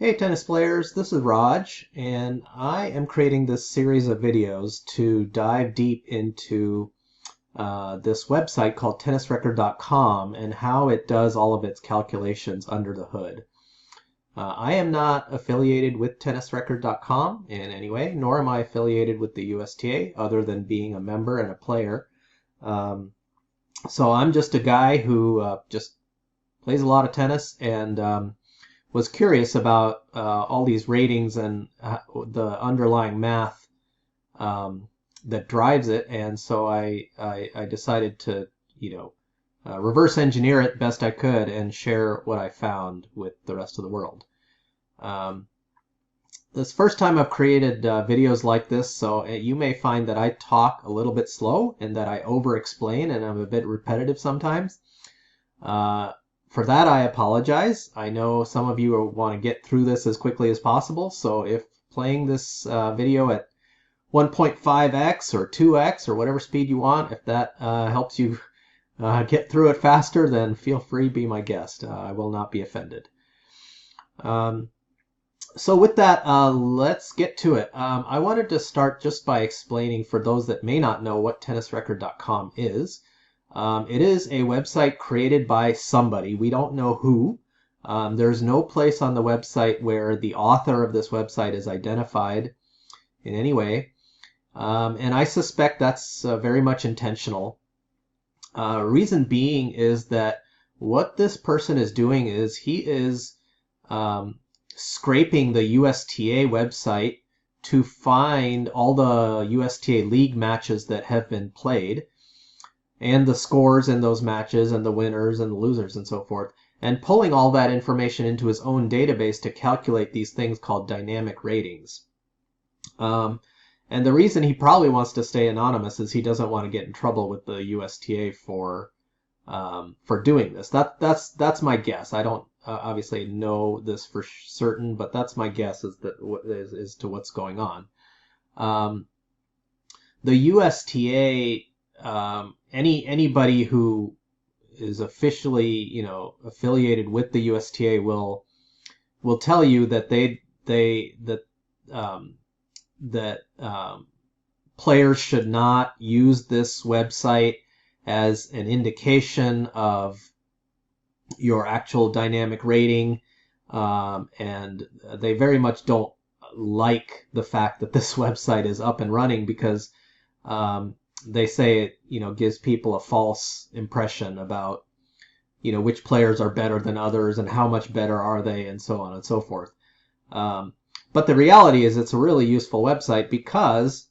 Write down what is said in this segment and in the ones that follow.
Hey tennis players, this is Raj, and I am creating this series of videos to dive deep into this website called TennisRecord.com and how it does all of its calculations under the hood. I am not affiliated with TennisRecord.com in any way, nor am I affiliated with the USTA other than being a member and a player. So I'm just a guy who just plays a lot of tennis and was curious about all these ratings and the underlying math that drives it, and so I decided to, reverse engineer it best I could and share what I found with the rest of the world. This first time I've created videos like this, so you may find that I talk a little bit slow and that I over-explain and I'm a bit repetitive sometimes. For that, I apologize. I know some of you want to get through this as quickly as possible, so if playing this video at 1.5x or 2x or whatever speed you want, if that helps you get through it faster, then feel free, be my guest. I will not be offended. So with that, let's get to it. I wanted to start just by explaining, for those that may not know, what TennisRecord.com is. It is a website created by somebody. We don't know who. There's no place on the website where the author of this website is identified in any way. And I suspect that's very much intentional. Reason being is that what this person is doing is he is scraping the USTA website to find all the USTA league matches that have been played, and the scores in those matches and the winners and the losers and so forth, and pulling all that information into his own database to calculate these things called dynamic ratings. And the reason he probably wants to stay anonymous is he doesn't want to get in trouble with the USTA for doing this. That's my guess. I don't obviously know this for certain, but that's my guess as to what's going on. The USTA, anybody who is officially, affiliated with the USTA will tell you that players should not use this website as an indication of your actual dynamic rating, and they very much don't like the fact that this website is up and running because they say it, gives people a false impression about, which players are better than others and how much better are they and so on and so forth. But the reality is it's a really useful website because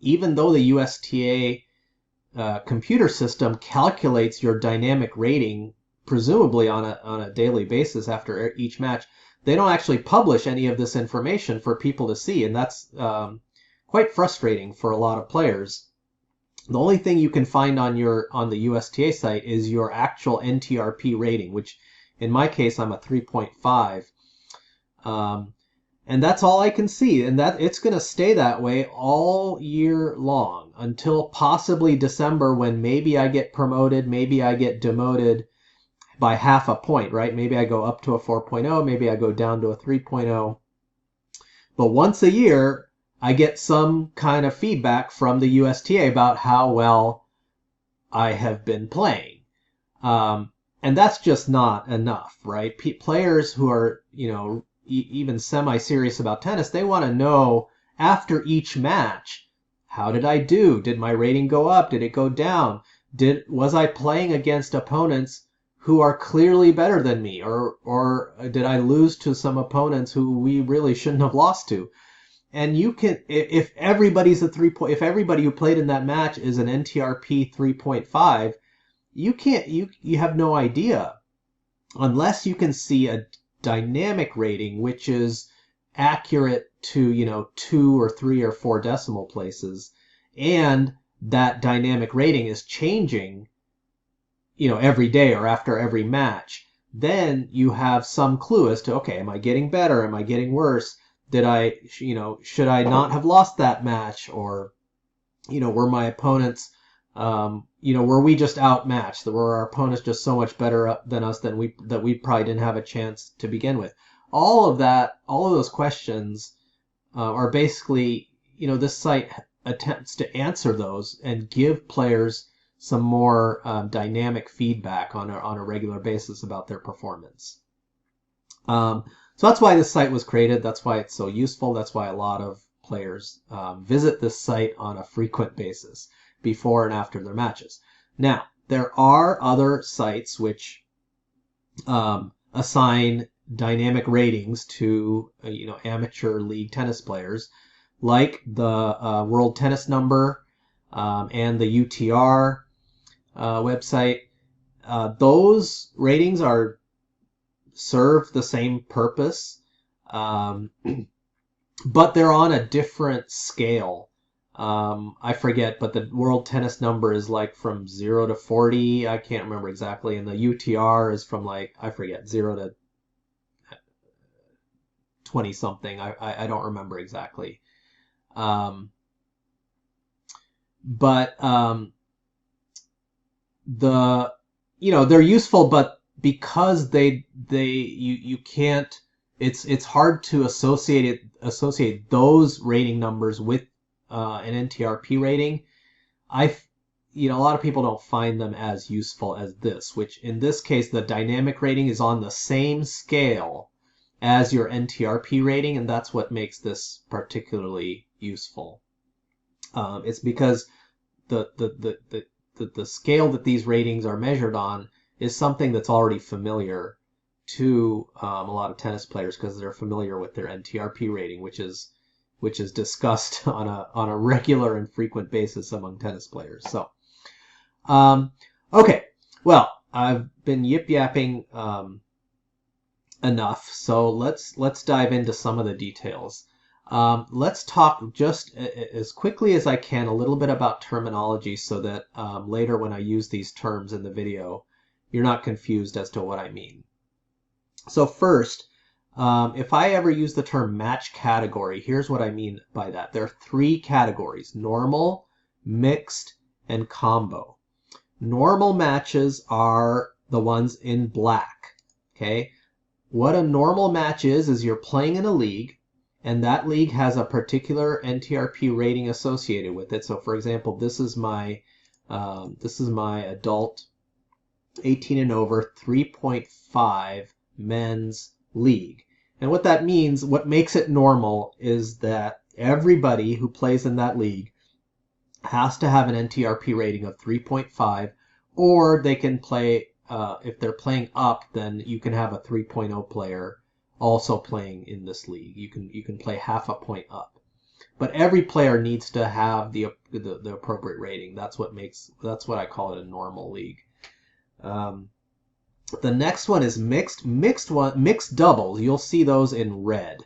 even though the USTA computer system calculates your dynamic rating presumably on a daily basis after each match, they don't actually publish any of this information for people to see, and that's quite frustrating for a lot of players. The only thing you can find on the USTA site is your actual NTRP rating, which in my case I'm a 3.5. And that's all I can see, and that it's going to stay that way all year long until possibly December, when maybe I get promoted, maybe I get demoted by half a point, right? Maybe I go up to a 4.0, maybe I go down to a 3.0. But once a year, I get some kind of feedback from the USTA about how well I have been playing. And that's just not enough, right? Players who are, even semi-serious about tennis, they want to know after each match, how did I do? Did my rating go up? Did it go down? Was I playing against opponents who are clearly better than me, or did I lose to some opponents who we really shouldn't have lost to? And you can, if everybody's if everybody who played in that match is an NTRP 3.5, you have no idea unless you can see a dynamic rating which is accurate to 2 or 3 or 4 decimal places, and that dynamic rating is changing every day or after every match. Then you have some clue as to, okay, am I getting better, am I getting worse, did I should I not have lost that match, or were my opponents were we just outmatched? Were our opponents just so much better than us that we probably didn't have a chance to begin with? all of those questions are basically, this site attempts to answer those and give players some more dynamic feedback on a regular basis about their performance. So that's why this site was created. That's why it's so useful. That's why a lot of players visit this site on a frequent basis before and after their matches. Now, there are other sites which assign dynamic ratings to amateur league tennis players, like the World Tennis Number and the UTR website. Those ratings serve the same purpose, but they're on a different scale. I forget, but the World Tennis Number is like from 0 to 40. I can't remember exactly. And the UTR is from like, I forget, 0 to 20 something. I don't remember exactly. But they're useful, but because you can't, it's hard to associate those rating numbers with an NTRP rating. A lot of people don't find them as useful as this, which in this case the dynamic rating is on the same scale as your NTRP rating, and that's what makes this particularly useful. It's because the scale that these ratings are measured on is something that's already familiar to a lot of tennis players, because they're familiar with their NTRP rating, which is discussed on a regular and frequent basis among tennis players. So, okay, well, I've been yip-yapping enough, so let's dive into some of the details. Let's talk just as quickly as I can a little bit about terminology, so that later when I use these terms in the video, you're not confused as to what I mean. So first, if I ever use the term match category, here's what I mean by that. There are 3 categories: normal, mixed, and combo. Normal matches are the ones in black. Okay? What a normal match is you're playing in a league, and that league has a particular NTRP rating associated with it. So for example, this is my adult 18 and over 3.5 men's league. And what that means, what makes it normal, is that everybody who plays in that league has to have an NTRP rating of 3.5, or they can play, if they're playing up, then you can have a 3.0 player also playing in this league. You can play half a point up. But every player needs to have the appropriate rating. That's what I call it a normal league. The next one is mixed. Mixed doubles. You'll see those in red.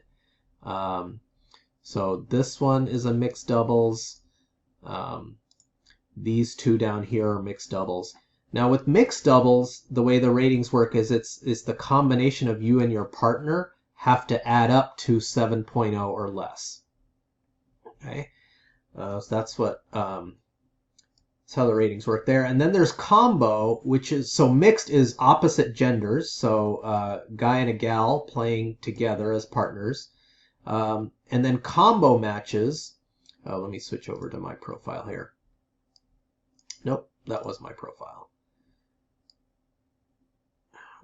So this one is a mixed doubles. These 2 down here are mixed doubles. Now with mixed doubles, the way the ratings work is it's the combination of you and your partner have to add up to 7.0 or less. Okay, so that's what that's how the ratings work there. And then there's combo, which is, so mixed is opposite genders, so guy and a gal playing together as partners. And then combo matches, let me switch over to my profile here. Nope, that was my profile.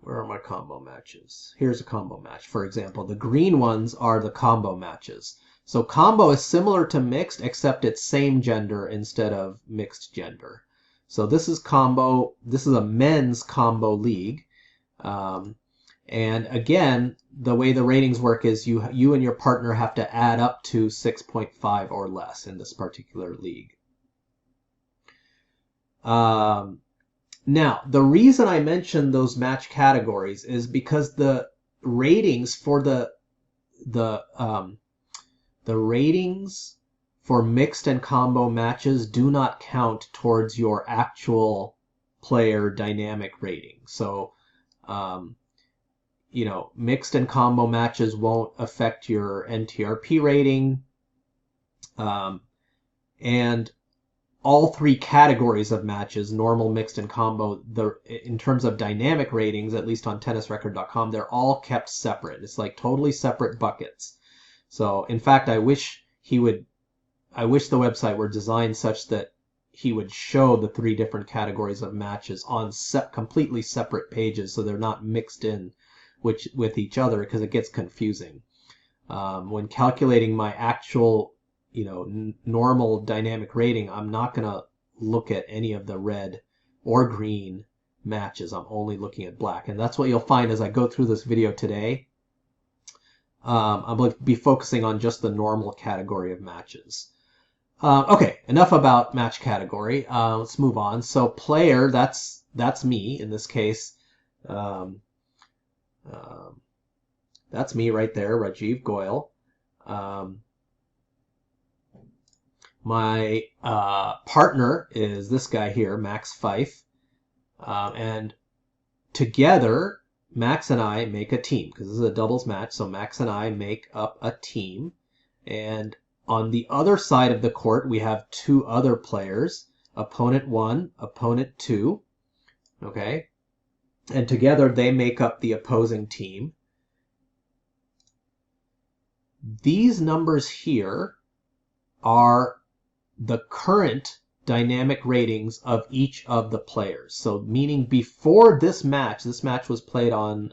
Where are my combo matches? Here's a combo match. For example, the green ones are the combo matches. So combo is similar to mixed, except it's same gender instead of mixed gender. So this is combo. This is a men's combo league. And again, the way the ratings work is you and your partner have to add up to 6.5 or less in this particular league. Now, the reason I mentioned those match categories is because the ratings for the ratings for mixed and combo matches do not count towards your actual player dynamic rating. So, mixed and combo matches won't affect your NTRP rating, and all three categories of matches, normal, mixed, and combo, in terms of dynamic ratings, at least on tennisrecord.com, they're all kept separate. It's like totally separate buckets. So in fact, I wish the website were designed such that he would show the three different categories of matches on completely separate pages, so they're not mixed in with each other, because it gets confusing. When calculating my actual, normal dynamic rating, I'm not going to look at any of the red or green matches. I'm only looking at black. And that's what you'll find as I go through this video today. I'm going to be focusing on just the normal category of matches. Okay, enough about match category. Let's move on. So player, that's me in this case. That's me right there, Rajiv Goyal. My partner is this guy here, Max Fife. And together, Max and I make a team, because this is a doubles match, so Max and I make up a team. And on the other side of the court, we have two other players, opponent 1, opponent 2. Okay? And together, they make up the opposing team. These numbers here are the current dynamic ratings of each of the players. So meaning before this match was played on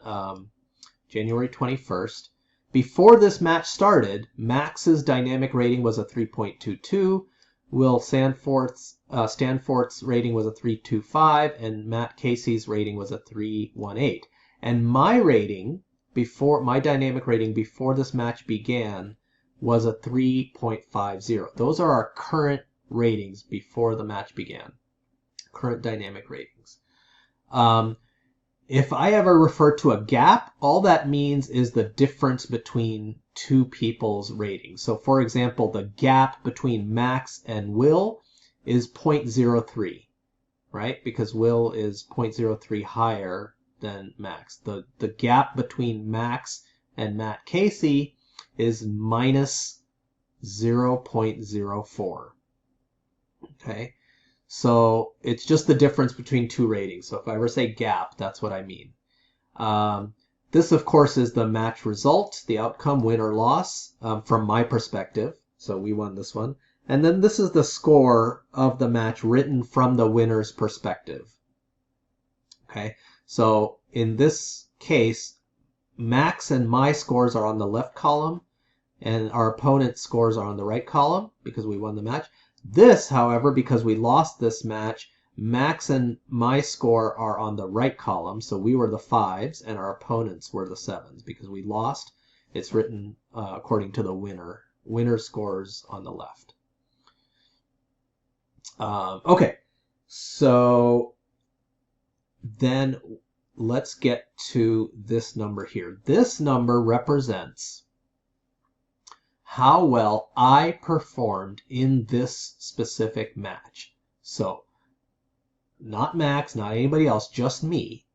January 21st. Before this match started, Max's dynamic rating was a 3.22. Will Stanforth's rating was a 3.25, and Matt Casey's rating was a 3.18. And my dynamic rating before this match began was a 3.50. Those are our current ratings before the match began. Current dynamic ratings. If I ever refer to a gap, all that means is the difference between two people's ratings. So for example, the gap between Max and Will is 0.03, right? Because Will is 0.03 higher than Max. The gap between Max and Matt Casey is minus 0.04. Okay, so it's just the difference between two ratings. So if I ever say gap, that's what I mean. This, of course, is the match result, the outcome, win or loss, from my perspective. So we won this one. And then this is the score of the match written from the winner's perspective. Okay, so in this case, Max and my scores are on the left column, and our opponent's scores are on the right column because we won the match. This, however, because we lost this match, Max and my score are on the right column, so we were the 5s, and our opponents were the 7s. Because we lost, it's written according to the winner. Winner scores on the left. Okay, so then let's get to this number here. This number represents how well I performed in this specific match. So, not Max, not anybody else, just me.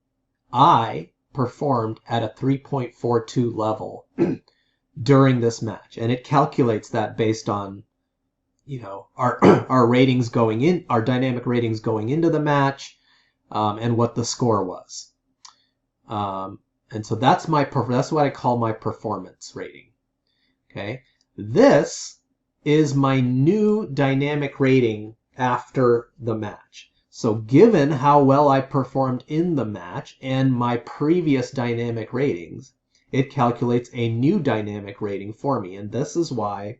I performed at a 3.42 level during this match. And it calculates that based on, our ratings going in, our dynamic ratings going into the match, and what the score was. And so that's what I call my performance rating. Okay. This is my new dynamic rating after the match. So given how well I performed in the match and my previous dynamic ratings, it calculates a new dynamic rating for me. And this is why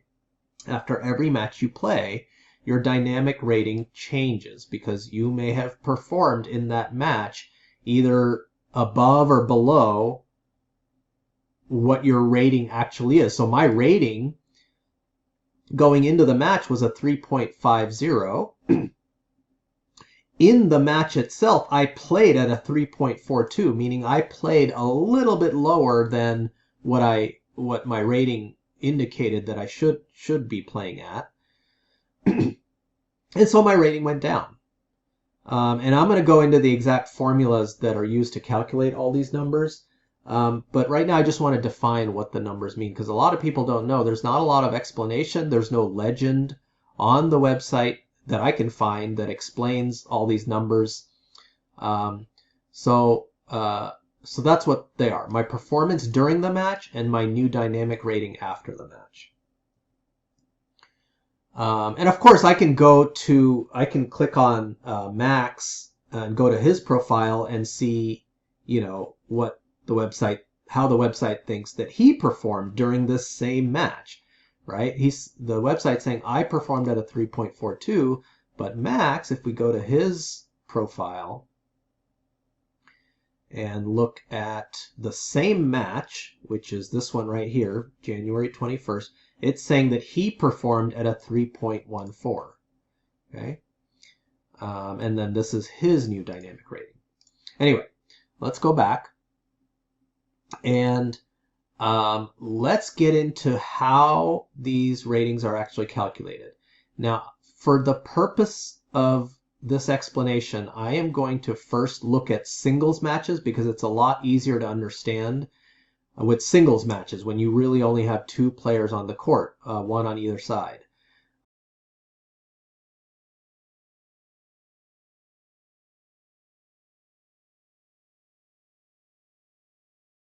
after every match you play, your dynamic rating changes, because you may have performed in that match either above or below what your rating actually is. So my rating going into the match was a 3.50. In the match itself, I played at a 3.42, meaning I played a little bit lower than what my rating indicated that I should be playing at. And so my rating went down. And I'm going to go into the exact formulas that are used to calculate all these numbers. But right now I just want to define what the numbers mean, because a lot of people don't know. There's not a lot of explanation. There's no legend on the website that I can find that explains all these numbers. So that's what they are: my performance during the match and my new dynamic rating after the match. And of course, I can click on Max and go to his profile and see, what how the website thinks that he performed during this same match, right? The website saying I performed at a 3.42, but Max, if we go to his profile and look at the same match, which is this one right here, January 21st, it's saying that he performed at a 3.14. Okay? And then this is his new dynamic rating. Anyway, let's go back and let's get into how these ratings are actually calculated. Now, for the purpose of this explanation, I am going to first look at singles matches because it's a lot easier to understand with singles matches when you really only have two players on the court, one on either side.